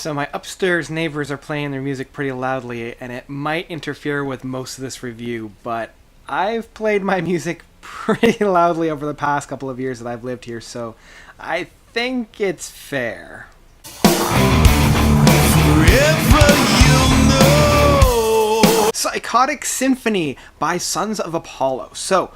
So my upstairs neighbors are playing their music pretty loudly, and it might interfere with most of this review, but I've played my music pretty loudly over the past couple of years that I've lived here, so I think it's fair. Psychotic Symphony by Sons of Apollo. So,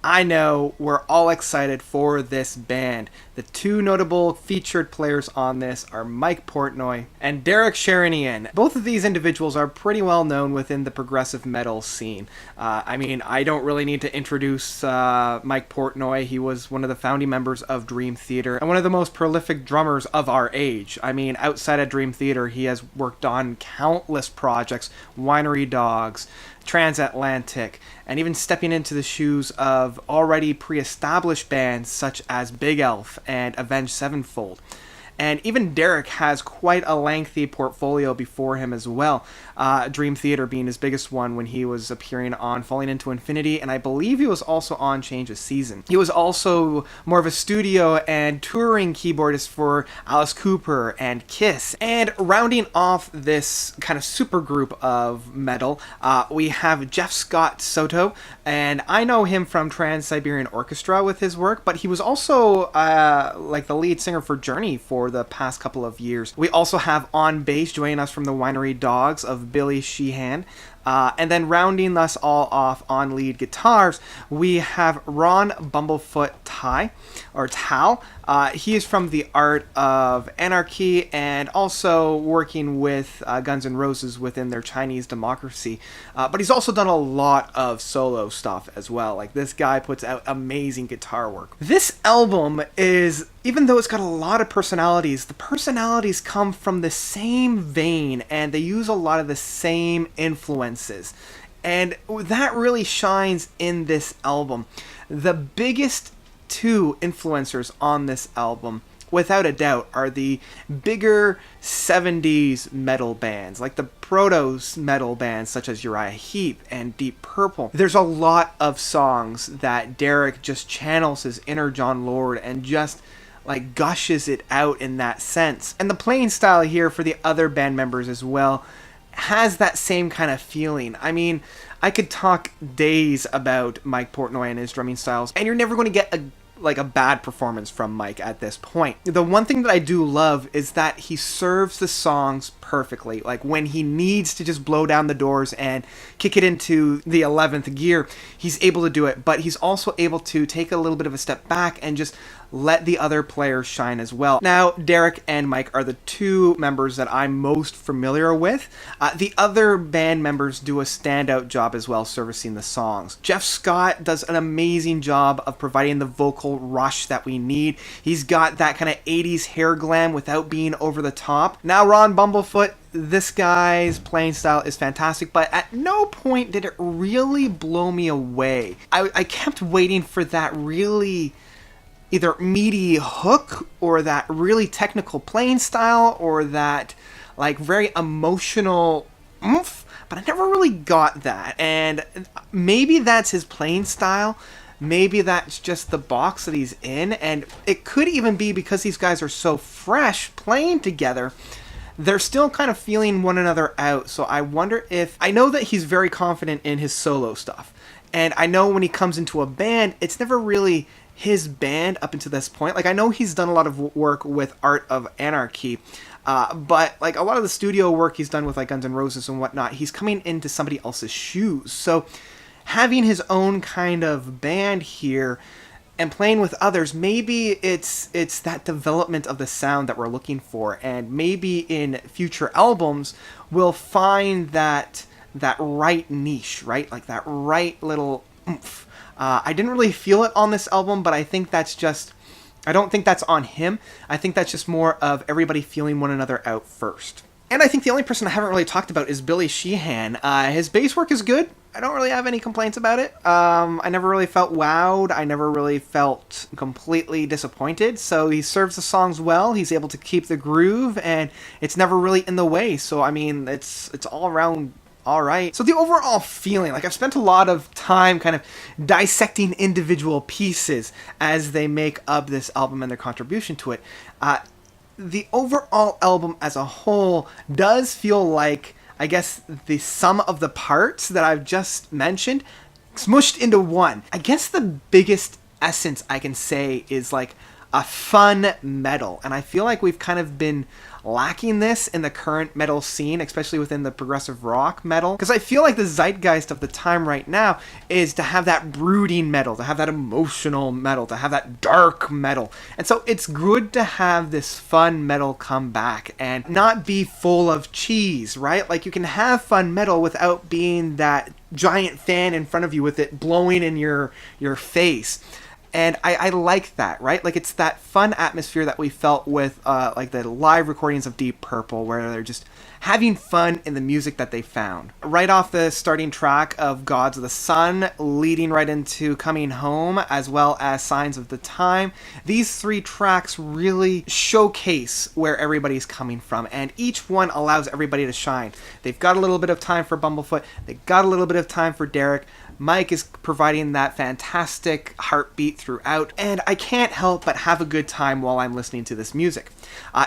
I know, we're all excited for this band. The two notable featured players on this are Mike Portnoy and Derek Sherinian. Both of these individuals are pretty well known within the progressive metal scene. I don't really need to introduce Mike Portnoy. He was one of the founding members of Dream Theater and one of the most prolific drummers of our age. Outside of Dream Theater, he has worked on countless projects, Winery Dogs, Transatlantic, and even stepping into the shoes of already pre-established bands such as Big Elf and Avenged Sevenfold. And even Derek has quite a lengthy portfolio before him as well. Dream Theater being his biggest one when he was appearing on Falling Into Infinity, and I believe he was also on Change of Season. He was also more of a studio and touring keyboardist for Alice Cooper and Kiss. And rounding off this kind of super group of metal, we have Jeff Scott Soto, and I know him from Trans-Siberian Orchestra with his work, but he was also the lead singer for Journey for the past couple of years. We also have on bass joining us from the Winery Dogs of Billy Sheehan. And then rounding us all off on lead guitars, we have Ron Bumblefoot Tal. He is from the Art of Anarchy and also working with Guns N' Roses within their Chinese Democracy. But he's also done a lot of solo stuff as well. Like, this guy puts out amazing guitar work. This album is, even though it's got a lot of personalities, the personalities come from the same vein and they use a lot of the same influences. And that really shines in this album. The biggest two influencers on this album, without a doubt, are the bigger 70s metal bands, like the proto-metal bands such as Uriah Heep and Deep Purple. There's a lot of songs that Derek just channels his inner John Lord and just gushes it out in that sense. And the playing style here for the other band members as well has that same kind of feeling. I could talk days about Mike Portnoy and his drumming styles, and you're never going to get a bad performance from Mike at this point. The one thing that I do love is that he serves the songs perfectly. Like, when he needs to just blow down the doors and kick it into the 11th gear, he's able to do it, but he's also able to take a little bit of a step back and just let the other players shine as well. Now, Derek and Mike are the two members that I'm most familiar with. The other band members do a standout job as well servicing the songs. Jeff Scott does an amazing job of providing the vocal rush that we need. He's got that kind of 80s hair glam without being over the top. Now, Ron Bumblefoot, this guy's playing style is fantastic, but at no point did it really blow me away. I kept waiting for that really either meaty hook or that really technical playing style or that very emotional oomph, but I never really got that. And maybe that's his playing style. Maybe that's just the box that he's in, and it could even be because these guys are so fresh playing together, they're still kind of feeling one another out. So I wonder if, I know that he's very confident in his solo stuff, and I know when he comes into a band, it's never really his band up until this point. I know he's done a lot of work with Art of Anarchy, but a lot of the studio work he's done with Guns N' Roses and whatnot, he's coming into somebody else's shoes. So having his own kind of band here and playing with others, maybe it's that development of the sound that we're looking for, and maybe in future albums we'll find that right niche, right? That right little oomph. I didn't really feel it on this album, but I think that's just, I don't think that's on him. I think that's just more of everybody feeling one another out first. And I think the only person I haven't really talked about is Billy Sheehan. His bass work is good. I don't really have any complaints about it. I never really felt wowed. I never really felt completely disappointed. So he serves the songs well. He's able to keep the groove, and it's never really in the way. So, it's all around all right. So the overall feeling, I've spent a lot of time kind of dissecting individual pieces as they make up this album and their contribution to it. the overall album as a whole does feel like, I guess, the sum of the parts that I've just mentioned smushed into one. I guess the biggest essence I can say is like a fun metal, and I feel like we've kind of been lacking this in the current metal scene, especially within the progressive rock metal, because I feel like the zeitgeist of the time right now is to have that brooding metal, to have that emotional metal, to have that dark metal. And so it's good to have this fun metal come back and not be full of cheese, right? Like, you can have fun metal without being that giant fan in front of you with it blowing in your face. And I like that, right? Like, it's that fun atmosphere that we felt with like the live recordings of Deep Purple, where they're just having fun in the music that they found. Right off the starting track of Gods of the Sun, leading right into Coming Home, as well as Signs of the Time, these three tracks really showcase where everybody's coming from, and each one allows everybody to shine. They've got a little bit of time for Bumblefoot, they've got a little bit of time for Derek, Mike is providing that fantastic heartbeat throughout, and I can't help but have a good time while I'm listening to this music.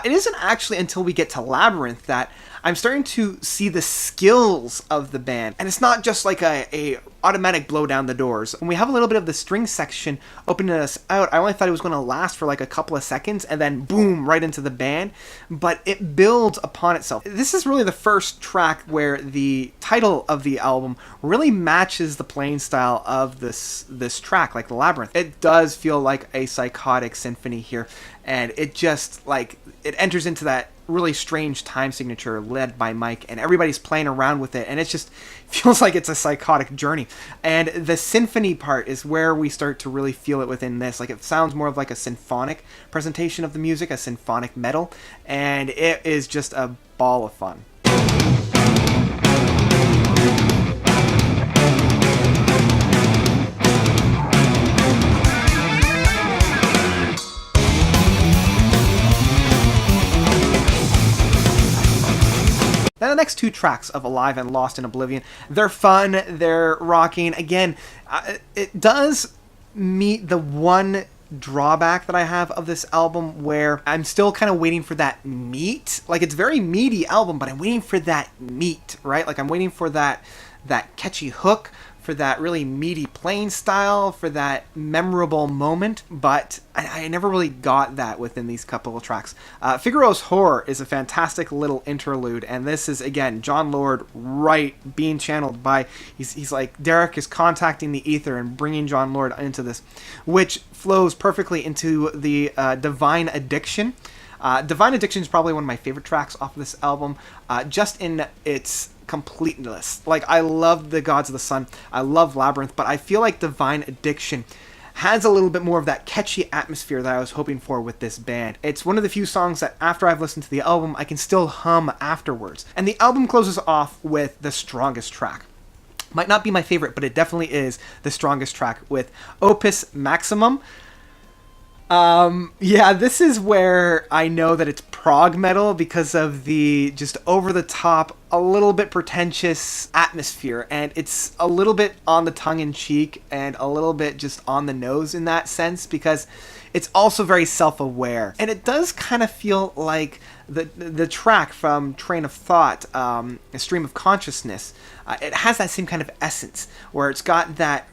It isn't actually until we get to Labyrinth that I'm starting to see the skills of the band, and it's not just like a automatic blow down the doors. When we have a little bit of the string section opening us out, I only thought it was going to last for like a couple of seconds and then boom, right into the band, but it builds upon itself. This is really the first track where the title of the album really matches the playing style of this track, like the Labyrinth. It does feel like a psychotic symphony here, and it just, like, it enters into that really strange time signature led by Mike, and everybody's playing around with it, and it just feels like it's a psychotic journey. And the symphony part is where we start to really feel it within this. Like, it sounds more of like a symphonic presentation of the music, a symphonic metal, and it is just a ball of fun. Now, the next two tracks of Alive and Lost in Oblivion, they're fun, they're rocking. Again, it does meet the one drawback that I have of this album, where I'm still kind of waiting for that meat. Like, it's a very meaty album, but I'm waiting for that meat, right? Like, I'm waiting for that catchy hook, for that really meaty playing style, for that memorable moment, but I never really got that within these couple of tracks. Figaro's Horror is a fantastic little interlude, and this is, again, John Lord being channeled by, he's like, Derek is contacting the ether and bringing John Lord into this, which flows perfectly into the Divine Addiction. Divine Addiction is probably one of my favorite tracks off of this album, just in its completeness. Like, I love the Gods of the Sun, I love Labyrinth, but I feel like Divine Addiction has a little bit more of that catchy atmosphere that I was hoping for with this band. It's one of the few songs that after I've listened to the album, I can still hum afterwards. And the album closes off with the strongest track. Might not be my favorite, but it definitely is the strongest track, with Opus Maximum. Yeah, this is where I know that it's prog metal because of the just over-the-top, a little bit pretentious atmosphere, and it's a little bit on the tongue-in-cheek and a little bit just on the nose in that sense, because it's also very self-aware. And it does kind of feel like the track from Train of Thought, A Stream of Consciousness. It has that same kind of essence, where it's got that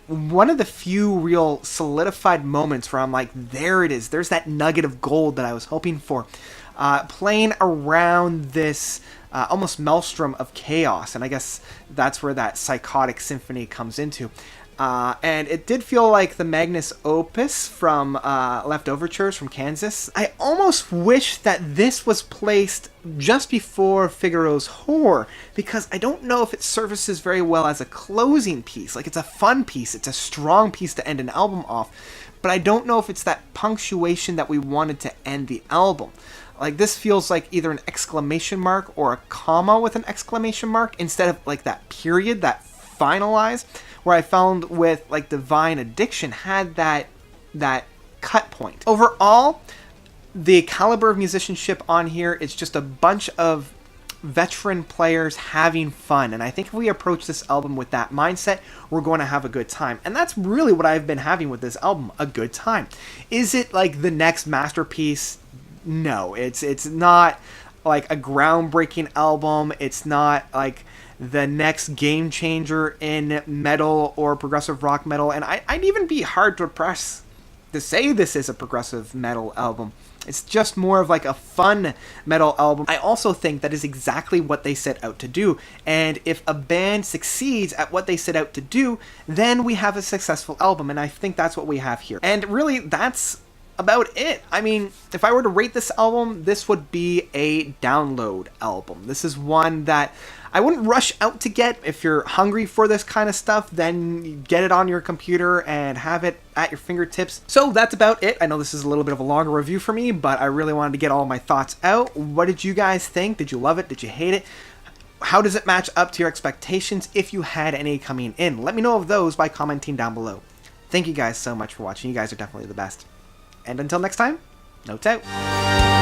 one of the few real solidified moments where I'm like, there it is. There's that nugget of gold that I was hoping for. Playing around this almost maelstrom of chaos. And I guess that's where that Psychotic Symphony comes into. And it did feel like the Magnus Opus from Left Overtures from Kansas. I almost wish that this was placed just before Figaro's Horror, because I don't know if it services very well as a closing piece. Like, it's a fun piece, it's a strong piece to end an album off, but I don't know if it's that punctuation that we wanted to end the album. Like, this feels like either an exclamation mark or a comma with an exclamation mark, instead of like that period, that finalize, where I found with like Divine Addiction had that cut point. Overall, the caliber of musicianship on here is just a bunch of veteran players having fun, and I think if we approach this album with that mindset, we're going to have a good time. And that's really what I've been having with this album, a good time. Is it like the next masterpiece? no, it's not like a groundbreaking album. It's not like the next game changer in metal or progressive rock metal, and I'd even be hard to press to say this is a progressive metal album. It's just more of like a fun metal album. I also think that is exactly what they set out to do. And if a band succeeds at what they set out to do, then we have a successful album. And I think that's what we have here. And really, that's about it. I mean, if I were to rate this album, this would be a download album. This is one that I wouldn't rush out to get. If you're hungry for this kind of stuff, then get it on your computer and have it at your fingertips. So that's about it. I know this is a little bit of a longer review for me, but I really wanted to get all my thoughts out. What did you guys think? Did you love it? Did you hate it? How does it match up to your expectations if you had any coming in? Let me know of those by commenting down below. Thank you guys so much for watching. You guys are definitely the best. And until next time, notes out.